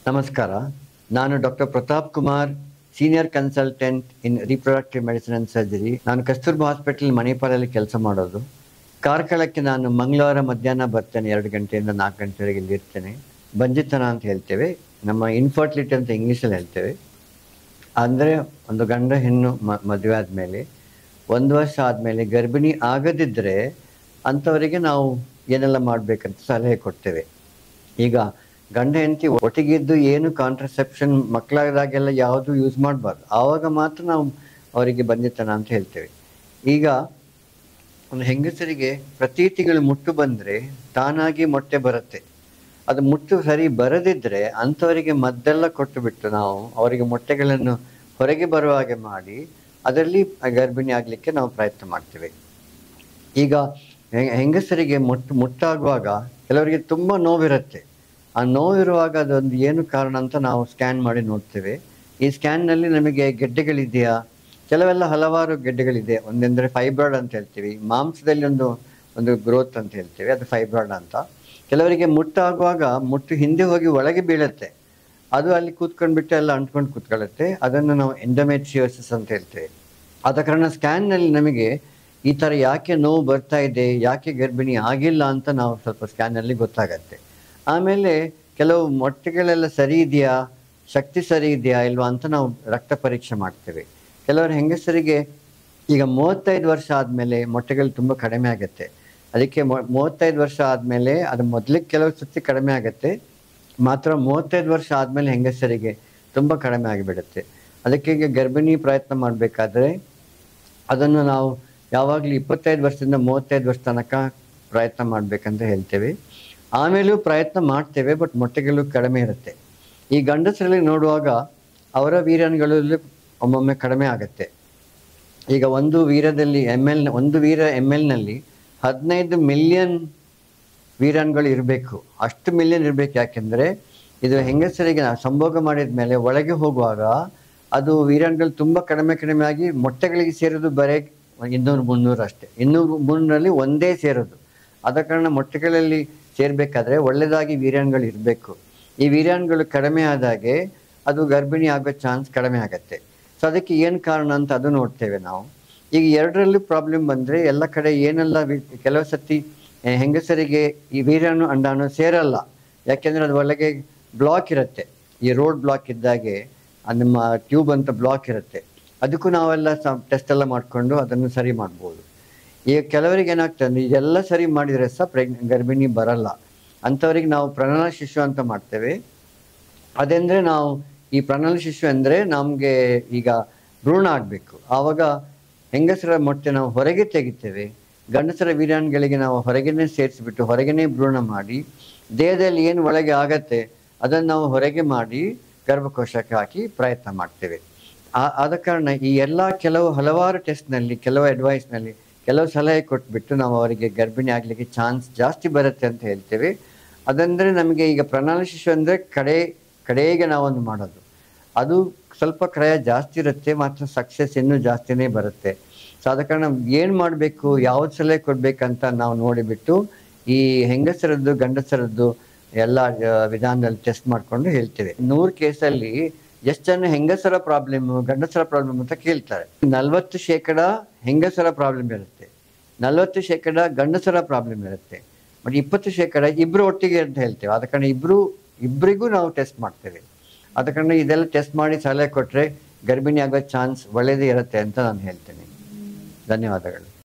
ನಮಸ್ಕಾರ. ನಾನು doctor Pratap Kumar, senior consultant in reproductive medicine and surgery. ನಾನು ಕಸ್ತೂರ್ಬಾ ಹಾಸ್ಪಿಟಲ್ ಮಣಿಪಾಲಲ್ಲಿ ಕೆಲಸ ಮಾಡೋದು. ಕಾರ್ಕಳಕ್ಕೆ ನಾನು ಮಂಗಳವಾರ ಮಧ್ಯಾಹ್ನ ಬರ್ತೇನೆ. 2 ಗಂಟೆಯಿಂದ 4 ಗಂಟೆವರೆಗೆ ಇಲ್ಲಿ ಇರ್ತೇನೆ. ಬಂಜಿತನ ಅಂತ ಹೇಳ್ತೇವೆ, ನಮ್ಮ ಇನ್ಫರ್ಟಿಲಿಟಿ ಅಂತ ಇಂಗ್ಲೀಷಲ್ಲಿ ಹೇಳ್ತೇವೆ. ಅಂದರೆ ಒಂದು ಗಂಡ ಹೆಣ್ಣು ಮದುವೆ ಆದಮೇಲೆ 1 ವರ್ಷ ಆದಮೇಲೆ ಗರ್ಭಿಣಿ ಆಗದಿದ್ದರೆ ಅಂಥವರಿಗೆ ನಾವು ಏನೆಲ್ಲ ಮಾಡಬೇಕಂತ ಸಲಹೆ ಕೊಡ್ತೇವೆ. ಈಗ ಗಂಡ ಹೆಂಡತಿ ಒಟ್ಟಿಗಿದ್ದು ಏನು ಕಾಂಟ್ರಸೆಪ್ಷನ್ ಮಕ್ಕಳಾದಾಗೆಲ್ಲ ಯಾವುದು ಯೂಸ್ ಮಾಡಬಾರ್ದು. ಆವಾಗ ಮಾತ್ರ ನಾವು ಅವರಿಗೆ ಬಂದಿತನ ಅಂತ ಹೇಳ್ತೇವೆ. ಈಗ ಒಂದು ಹೆಂಗಸರಿಗೆ ಪ್ರತಿ ತಿಂಗಳು ಮುಟ್ಟು ಬಂದರೆ ತಾನಾಗಿ ಮೊಟ್ಟೆ ಬರುತ್ತೆ. ಅದು ಮುಟ್ಟು ಸರಿ ಬರದಿದ್ದರೆ ಅಂಥವರಿಗೆ ಮದ್ದೆಲ್ಲ ಕೊಟ್ಟು ಬಿಟ್ಟು ನಾವು ಅವರಿಗೆ ಮೊಟ್ಟೆಗಳನ್ನು ಹೊರಗೆ ಬರುವ ಹಾಗೆ ಮಾಡಿ ಅದರಲ್ಲಿ ಗರ್ಭಿಣಿ ಆಗಲಿಕ್ಕೆ ನಾವು ಪ್ರಯತ್ನ ಮಾಡ್ತೇವೆ. ಈಗ ಹೆಂಗಸರಿಗೆ ಮುಟ್ಟಾಗುವಾಗ ಕೆಲವರಿಗೆ ತುಂಬ ನೋವಿರುತ್ತೆ. ಆ ನೋವಿರುವಾಗ ಅದೊಂದು ಏನು ಕಾರಣ ಅಂತ ನಾವು ಸ್ಕ್ಯಾನ್ ಮಾಡಿ ನೋಡ್ತೇವೆ. ಈ ಸ್ಕ್ಯಾನ್ನಲ್ಲಿ ನಮಗೆ ಗೆಡ್ಡೆಗಳಿದೆಯಾ, ಕೆಲವೆಲ್ಲ ಹಲವಾರು ಗೆಡ್ಡೆಗಳಿದೆ. ಒಂದೆಂದರೆ ಫೈಬ್ರಾಯ್ಡ್ ಅಂತ ಹೇಳ್ತೀವಿ, ಮಾಂಸದಲ್ಲಿ ಒಂದು ಗ್ರೋತ್ ಅಂತ ಹೇಳ್ತೀವಿ, ಅದು ಫೈಬ್ರಾಯ್ಡ್ ಅಂತ. ಕೆಲವರಿಗೆ ಮುಟ್ಟಾಗುವಾಗ ಮುಟ್ಟು ಹಿಂದೆ ಹೋಗಿ ಒಳಗೆ ಬೀಳುತ್ತೆ, ಅದು ಅಲ್ಲಿ ಕೂತ್ಕೊಂಡ್ಬಿಟ್ಟು ಎಲ್ಲ ಅಂಟ್ಕೊಂಡು ಕೂತ್ಕೊಳ್ಳುತ್ತೆ. ಅದನ್ನು ನಾವು ಎಂಡೋಮೆಟ್ರಿಯೋಸಿಸ್ ಅಂತ ಹೇಳ್ತೇವೆ. ಆದ ಕಾರಣ ಸ್ಕ್ಯಾನ್ನಲ್ಲಿ ನಮಗೆ ಈ ಥರ ಯಾಕೆ ನೋವು ಬರ್ತಾ ಇದೆ, ಯಾಕೆ ಗರ್ಭಿಣಿ ಆಗಿಲ್ಲ ಅಂತ ನಾವು ಸ್ವಲ್ಪ ಸ್ಕ್ಯಾನಲ್ಲಿ ಗೊತ್ತಾಗತ್ತೆ. ಆಮೇಲೆ ಕೆಲವು ಮೊಟ್ಟೆಗಳೆಲ್ಲ ಸರಿ ಇದೆಯಾ, ಶಕ್ತಿ ಸರಿ ಇದೆಯಾ ಇಲ್ವಾ ಅಂತ ನಾವು ರಕ್ತ ಪರೀಕ್ಷೆ ಮಾಡ್ತೇವೆ. ಕೆಲವರು ಹೆಂಗಸರಿಗೆ ಈಗ 35 ವರ್ಷ ಆದಮೇಲೆ ಮೊಟ್ಟೆಗಳು ತುಂಬ ಕಡಿಮೆ ಆಗುತ್ತೆ. ಅದಕ್ಕೆ 35 ವರ್ಷ ಆದಮೇಲೆ ಅದು ಮೊದಲಿಗೆ ಕೆಲವು ಸತಿ ಕಡಿಮೆ ಆಗುತ್ತೆ, ಮಾತ್ರ 35 ವರ್ಷ ಆದಮೇಲೆ ಹೆಂಗಸರಿಗೆ ತುಂಬ ಕಡಿಮೆ ಆಗಿಬಿಡುತ್ತೆ. ಅದಕ್ಕೆ ಈಗ ಗರ್ಭಿಣಿ ಪ್ರಯತ್ನ ಮಾಡಬೇಕಾದ್ರೆ ಅದನ್ನು ನಾವು ಯಾವಾಗಲೂ 25 ವರ್ಷದಿಂದ 35 ವರ್ಷ ತನಕ ಪ್ರಯತ್ನ ಮಾಡಬೇಕಂತ ಹೇಳ್ತೇವೆ. ಆಮೇಲೂ ಪ್ರಯತ್ನ ಮಾಡ್ತೇವೆ, ಬಟ್ ಮೊಟ್ಟೆಗಳು ಕಡಿಮೆ ಇರುತ್ತೆ. ಈ ಗಂಡಸರಲ್ಲಿ ನೋಡುವಾಗ ಅವರ ವೀರ್ಯಾಣುಗಳಲ್ಲಿ ಒಮ್ಮೊಮ್ಮೆ ಕಡಿಮೆ ಆಗುತ್ತೆ. ಈಗ ಒಂದು ವೀರ್ಯದಲ್ಲಿ ಒಂದು ವೀರ್ಯ MLನಲ್ಲಿ 15 ಮಿಲಿಯನ್ ವೀರ್ಯಾಣುಗಳು ಇರಬೇಕು. ಅಷ್ಟು ಮಿಲಿಯನ್ ಇರಬೇಕು. ಯಾಕೆಂದರೆ ಇದು ಹೆಂಗಸರಿಗೆ ಸಂಭೋಗ ಮಾಡಿದ ಮೇಲೆ ಒಳಗೆ ಹೋಗುವಾಗ ಅದು ವೀರ್ಯಾಣುಗಳು ತುಂಬ ಕಡಿಮೆ ಆಗಿ ಮೊಟ್ಟೆಗಳಿಗೆ ಸೇರೋದು ಬರೀ 200-300 ಅಷ್ಟೇ. 200-300ರಲ್ಲಿ ಒಂದೇ ಸೇರೋದು. ಆದ ಕಾರಣ ಮೊಟ್ಟೆಗಳಲ್ಲಿ ಸೇರಬೇಕಾದ್ರೆ ಒಳ್ಳೆಯದಾಗಿ ವೀರ್ಯಾಣುಗಳು ಇರಬೇಕು. ಈ ವೀರ್ಯಾಣುಗಳು ಕಡಿಮೆ ಆದಾಗೆ ಅದು ಗರ್ಭಿಣಿ ಆಗೋ ಚಾನ್ಸ್ ಕಡಿಮೆ ಆಗುತ್ತೆ. ಸೊ ಅದಕ್ಕೆ ಏನು ಕಾರಣ ಅಂತ ಅದು ನೋಡ್ತೇವೆ ನಾವು. ಈಗ ಎರಡರಲ್ಲೂ ಪ್ರಾಬ್ಲಮ್ ಬಂದರೆ ಎಲ್ಲ ಕಡೆ ಏನೆಲ್ಲ ಕೆಲವು ಸತಿ ಹೆಂಗಸರಿಗೆ ಈ ವೀರ್ಯಾಣು ಅಂಡಾಣು ಸೇರಲ್ಲ. ಯಾಕೆಂದರೆ ಅದು ಒಳಗೆ ಬ್ಲಾಕ್ ಇರುತ್ತೆ. ಈ ರೋಡ್ ಬ್ಲಾಕ್ ಇದ್ದಾಗೆ ನಿಮ್ಮ ಟ್ಯೂಬ್ ಅಂತ ಬ್ಲಾಕ್ ಇರುತ್ತೆ. ಅದಕ್ಕೂ ನಾವೆಲ್ಲ ಟೆಸ್ಟ್ ಎಲ್ಲ ಮಾಡಿಕೊಂಡು ಅದನ್ನು ಸರಿ ಮಾಡ್ಬೋದು. ಈಗ ಕೆಲವರಿಗೆ ಏನಾಗ್ತದೆ, ಇದೆಲ್ಲ ಸರಿ ಮಾಡಿದರೆ ಸಹ ಗರ್ಭಿಣಿ ಬರಲ್ಲ. ಅಂಥವ್ರಿಗೆ ನಾವು ಪ್ರಣಾಳ ಶಿಶು ಅಂತ ಮಾಡ್ತೇವೆ. ಅದೆಂದರೆ ನಾವು ಈ ಪ್ರಣಾಳ ಶಿಶು ಅಂದರೆ ನಮಗೆ ಈಗ ಭ್ರೂಣ ಆಗಬೇಕು. ಆವಾಗ ಹೆಂಗಸರ ಮೊಟ್ಟೆ ನಾವು ಹೊರಗೆ ತೆಗಿತೇವೆ, ಗಂಡಸರ ವೀರ್ಯಾಣುಗಳಿಗೆ ನಾವು ಹೊರಗೇನೆ ಸೇರಿಸಿಬಿಟ್ಟು ಹೊರಗೇನೆ ಭ್ರೂಣ ಮಾಡಿ ದೇಹದಲ್ಲಿ ಏನು ಒಳಗೆ ಆಗತ್ತೆ ಅದನ್ನು ನಾವು ಹೊರಗೆ ಮಾಡಿ ಗರ್ಭಕೋಶಕ್ಕೆ ಹಾಕಿ ಪ್ರಯತ್ನ ಮಾಡ್ತೇವೆ. ಆದ ಕಾರಣ ಈ ಎಲ್ಲ ಹಲವಾರು ಟೆಸ್ಟ್ನಲ್ಲಿ, ಕೆಲವು ಅಡ್ವೈಸ್ನಲ್ಲಿ, ಕೆಲವು ಸಲಹೆ ಕೊಟ್ಬಿಟ್ಟು ನಾವು ಅವರಿಗೆ ಗರ್ಭಿಣಿ ಆಗಲಿಕ್ಕೆ ಚಾನ್ಸ್ ಜಾಸ್ತಿ ಬರುತ್ತೆ ಅಂತ ಹೇಳ್ತೇವೆ. ಅದಂದರೆ ನಮಗೆ ಈಗ ಪ್ರಣಾಳ ಶಿಶು ಅಂದರೆ ಕಡೆಗೆ ನಾವೊಂದು ಮಾಡೋದು, ಅದು ಸ್ವಲ್ಪ ಕ್ರಯ ಜಾಸ್ತಿ ಇರುತ್ತೆ, ಮಾತ್ರ ಸಕ್ಸಸ್ ಇನ್ನೂ ಜಾಸ್ತಿನೇ ಬರುತ್ತೆ. ಸೊ ಆದ ಕಾರಣ ಏನು ಮಾಡಬೇಕು, ಯಾವ್ದು ಸಲಹೆ ಕೊಡಬೇಕಂತ ನಾವು ನೋಡಿಬಿಟ್ಟು ಈ ಹೆಂಗಸರದ್ದು ಗಂಡಸರದ್ದು ಎಲ್ಲ ವಿಧಾನದಲ್ಲಿ ಟೆಸ್ಟ್ ಮಾಡಿಕೊಂಡು ಹೇಳ್ತೇವೆ. 100 ಕೇಸಲ್ಲಿ ಎಷ್ಟು ಜನ ಹೆಂಗಸರ ಪ್ರಾಬ್ಲಮ್ಮು ಗಂಡಸರ ಪ್ರಾಬ್ಲಮ್ ಅಂತ ಕೇಳ್ತಾರೆ. 40% ಹೆಂಗಸರ ಪ್ರಾಬ್ಲಮ್ ಇರುತ್ತೆ, 40% ಗಂಡಸರ ಪ್ರಾಬ್ಲಮ್ ಇರುತ್ತೆ, ಬಟ್ 20% ಇಬ್ಬರು ಒಟ್ಟಿಗೆ ಅಂತ ಹೇಳ್ತೇವೆ. ಆದ ಕಾರಣ ಇಬ್ಬರಿಗೂ ನಾವು ಟೆಸ್ಟ್ ಮಾಡ್ತೇವೆ. ಆದ ಕಾರಣ ಇದೆಲ್ಲ ಟೆಸ್ಟ್ ಮಾಡಿ ಸಲಹೆ ಕೊಟ್ಟರೆ ಗರ್ಭಿಣಿ ಆಗೋ ಚಾನ್ಸ್ ಒಳ್ಳೆಯದೇ ಇರುತ್ತೆ ಅಂತ ನಾನು ಹೇಳ್ತೇನೆ. ಧನ್ಯವಾದಗಳು.